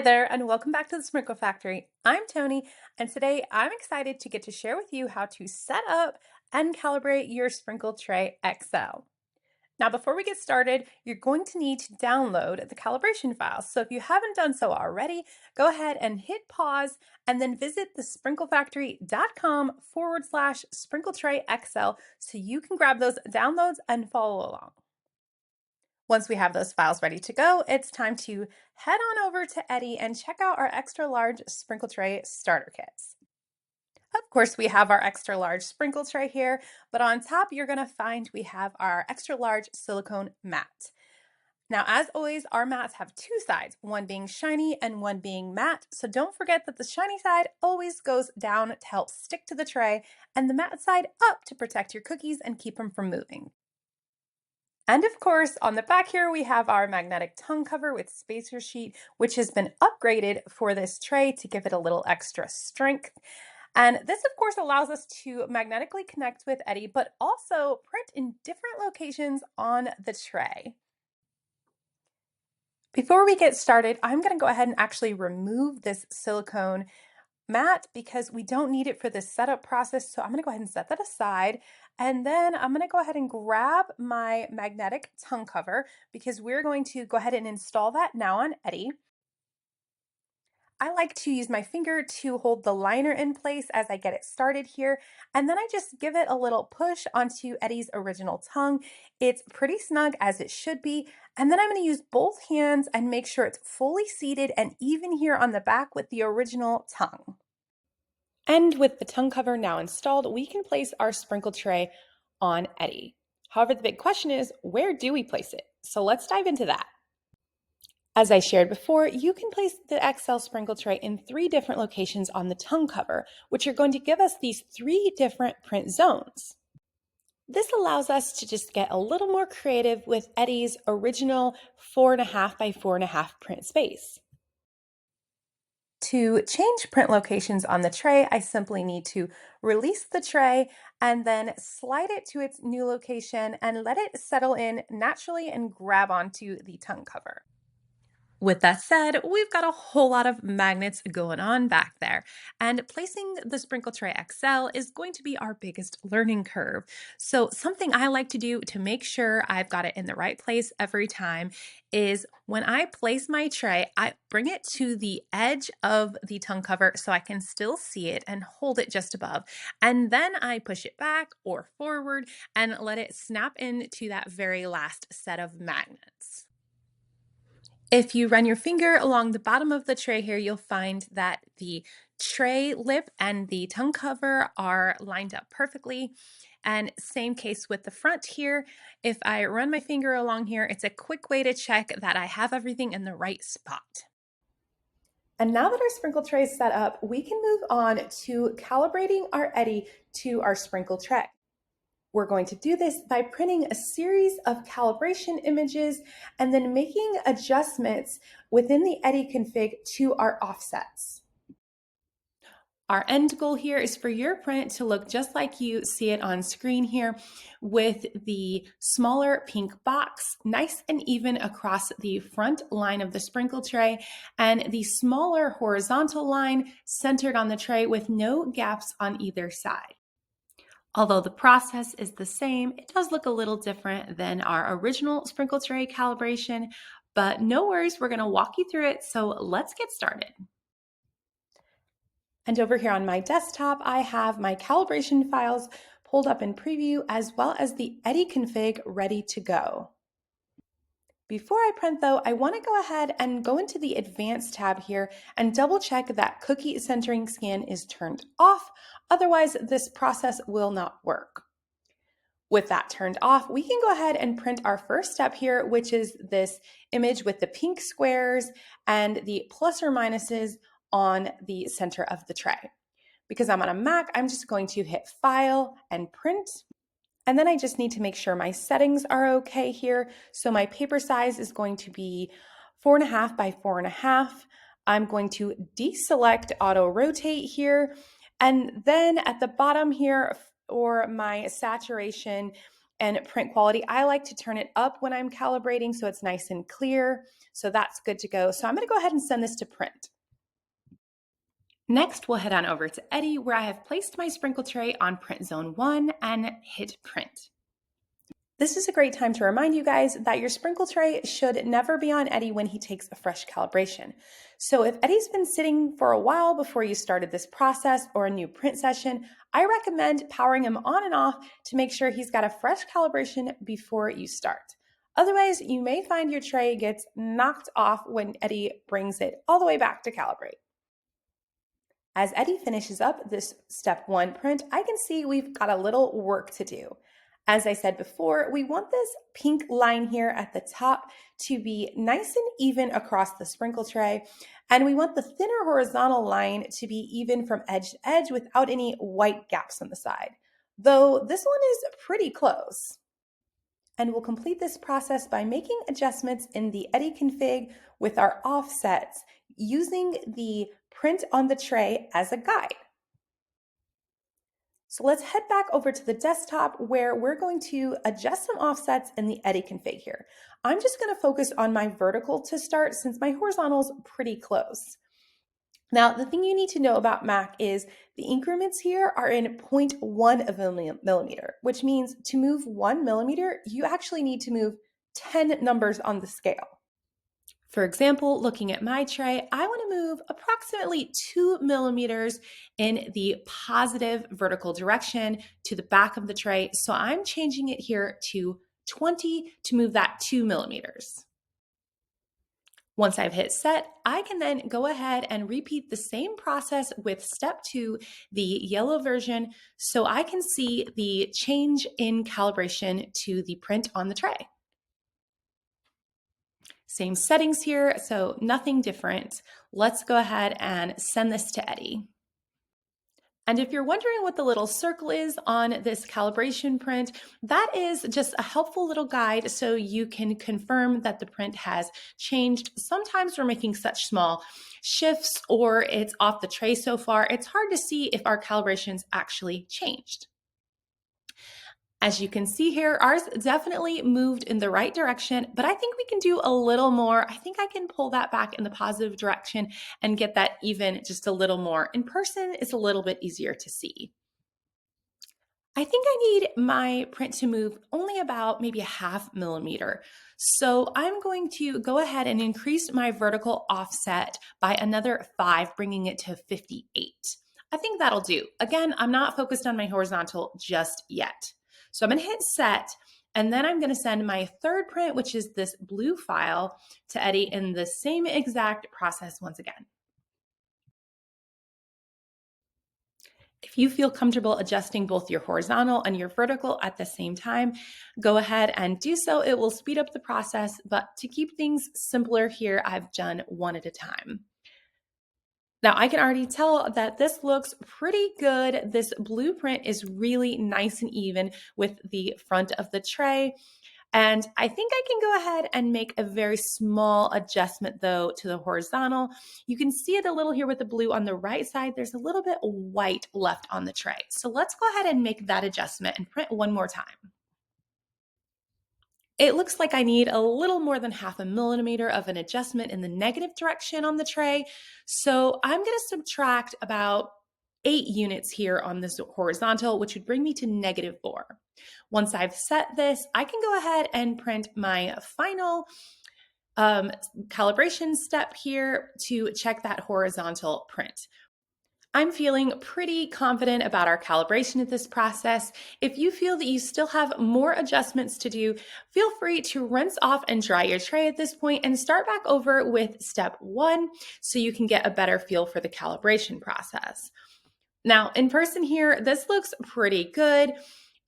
Hi there, and welcome back to the Sprinkle Factory. I'm Tony, and today I'm excited to get to share with you how to set up and calibrate your Sprinkle Tray XL. Now, before we get started, you're going to need to download the calibration files. So if you haven't done so already, go ahead and hit pause and then visit the sprinklefactory.com/Sprinkle Tray XL so you can grab those downloads and follow along. Once we have those files ready to go, it's time to head on over to Eddie and check out our extra large sprinkle tray starter kits. Of course, we have our extra large sprinkle tray here, but on top you're going to find we have our extra large silicone mat. Now, as always, our mats have two sides, one being shiny and one being matte. So don't forget that the shiny side always goes down to help stick to the tray and the matte side up to protect your cookies and keep them from moving. And of course, on the back here, we have our magnetic tongue cover with spacer sheet, which has been upgraded for this tray to give it a little extra strength. And this, of course, allows us to magnetically connect with Eddie, but also print in different locations on the tray. Before we get started, I'm going to go ahead and actually remove this silicone mat because we don't need it for this setup process. So I'm going to go ahead and set that aside. And then I'm going to go ahead and grab my magnetic tongue cover because we're going to go ahead and install that now on Eddie. I like to use my finger to hold the liner in place as I get it started here. And then I just give it a little push onto Eddie's original tongue. It's pretty snug as it should be. And then I'm going to use both hands and make sure it's fully seated and even here on the back with the original tongue. And with the tongue cover now installed, we can place our sprinkle tray on Eddie. However, the big question is, where do we place it? So let's dive into that. As I shared before, you can place the XL sprinkle tray in 3 different locations on the tongue cover, which are going to give us these 3 different print zones. This allows us to just get a little more creative with Eddie's original 4.5 by 4.5 print space. To change print locations on the tray, I simply need to release the tray and then slide it to its new location and let it settle in naturally and grab onto the tongue cover. With that said, we've got a whole lot of magnets going on back there, and placing the Sprinkle Tray XL is going to be our biggest learning curve. So something I like to do to make sure I've got it in the right place every time is when I place my tray, I bring it to the edge of the tongue cover so I can still see it and hold it just above. And then I push it back or forward and let it snap into that very last set of magnets. If you run your finger along the bottom of the tray here, you'll find that the tray lip and the tongue cover are lined up perfectly. And same case with the front here. If I run my finger along here, it's a quick way to check that I have everything in the right spot. And now that our sprinkle tray is set up, we can move on to calibrating our Eddie to our sprinkle tray. We're going to do this by printing a series of calibration images and then making adjustments within the Eddie config to our offsets. Our end goal here is for your print to look just like you see it on screen here, with the smaller pink box nice and even across the front line of the sprinkle tray and the smaller horizontal line centered on the tray with no gaps on either side. Although the process is the same, it does look a little different than our original sprinkle tray calibration, but no worries, we're going to walk you through it, so let's get started. And over here on my desktop, I have my calibration files pulled up in preview as well as the Eddie config ready to go. Before I print though, I want to go ahead and go into the Advanced tab here and double check that cookie centering scan is turned off. Otherwise, this process will not work. With that turned off, we can go ahead and print our first step here, which is this image with the pink squares and the plus or minuses on the center of the tray. Because I'm on a Mac, I'm just going to hit File and Print. And then I just need to make sure my settings are okay here. So my paper size is going to be 4.5 by 4.5. I'm going to deselect auto rotate here. And then at the bottom here for my saturation, and print quality, I like to turn it up when I'm calibrating so it's nice and clear. So that's good to go. So I'm going to go ahead and send this to print. Next, we'll head on over to Eddie, where I have placed my sprinkle tray on print zone 1 and hit print. This is a great time to remind you guys that your sprinkle tray should never be on Eddie when he takes a fresh calibration. So if Eddie's been sitting for a while before you started this process or a new print session, I recommend powering him on and off to make sure he's got a fresh calibration before you start. Otherwise, you may find your tray gets knocked off when Eddie brings it all the way back to calibrate. As Eddie finishes up this step 1 print, I can see we've got a little work to do. As I said before, we want this pink line here at the top to be nice and even across the sprinkle tray, and we want the thinner horizontal line to be even from edge to edge without any white gaps on the side, though this one is pretty close. And we'll complete this process by making adjustments in the Eddie config with our offsets using the print on the tray as a guide. So let's head back over to the desktop where we're going to adjust some offsets in the Eddie config here. I'm just going to focus on my vertical to start since my horizontal's pretty close. Now, the thing you need to know about Mac is the increments here are in 0.1 of a millimeter, which means to move 1 millimeter, you actually need to move 10 numbers on the scale. For example, looking at my tray, I want to move approximately 2 millimeters in the positive vertical direction to the back of the tray. So I'm changing it here to 20 to move that 2 millimeters. Once I've hit set, I can then go ahead and repeat the same process with step 2, the yellow version, so I can see the change in calibration to the print on the tray. Same settings here, so nothing different. Let's go ahead and send this to Eddie. And if you're wondering what the little circle is on this calibration print, that is just a helpful little guide so you can confirm that the print has changed. Sometimes we're making such small shifts or it's off the tray so far, it's hard to see if our calibration's actually changed. As you can see here, ours definitely moved in the right direction, but I think we can do a little more. I think I can pull that back in the positive direction and get that even just a little more. In person, it's a little bit easier to see. I think I need my print to move only about maybe a 0.5 millimeter. So I'm going to go ahead and increase my vertical offset by another 5, bringing it to 58. I think that'll do. Again, I'm not focused on my horizontal just yet. So I'm going to hit set, and then I'm going to send my third print, which is this blue file, to Eddie in the same exact process once again. If you feel comfortable adjusting both your horizontal and your vertical at the same time, go ahead and do so. It will speed up the process, but to keep things simpler here, I've done one at a time. Now I can already tell that this looks pretty good. This blueprint is really nice and even with the front of the tray. And I think I can go ahead and make a very small adjustment though to the horizontal. You can see it a little here with the blue on the right side. There's a little bit white left on the tray. So let's go ahead and make that adjustment and print one more time. It looks like I need a little more than 0.5 millimeter of an adjustment in the negative direction on the tray. So I'm going to subtract about 8 units here on this horizontal, which would bring me to -4. Once I've set this, I can go ahead and print my final calibration step here to check that horizontal print. I'm feeling pretty confident about our calibration of this process. If you feel that you still have more adjustments to do, feel free to rinse off and dry your tray at this point and start back over with step 1 so you can get a better feel for the calibration process. Now, in person here, this looks pretty good.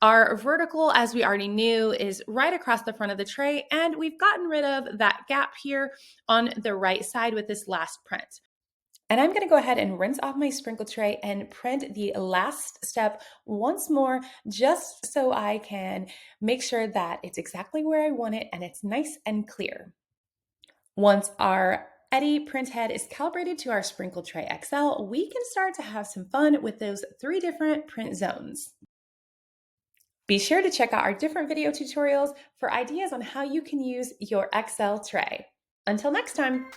Our vertical, as we already knew, is right across the front of the tray, and we've gotten rid of that gap here on the right side with this last print. And I'm going to go ahead and rinse off my sprinkle tray and print the last step once more, just so I can make sure that it's exactly where I want it and it's nice and clear. Once our Eddie print head is calibrated to our sprinkle tray XL, we can start to have some fun with those 3 different print zones. Be sure to check out our different video tutorials for ideas on how you can use your XL tray. Until next time.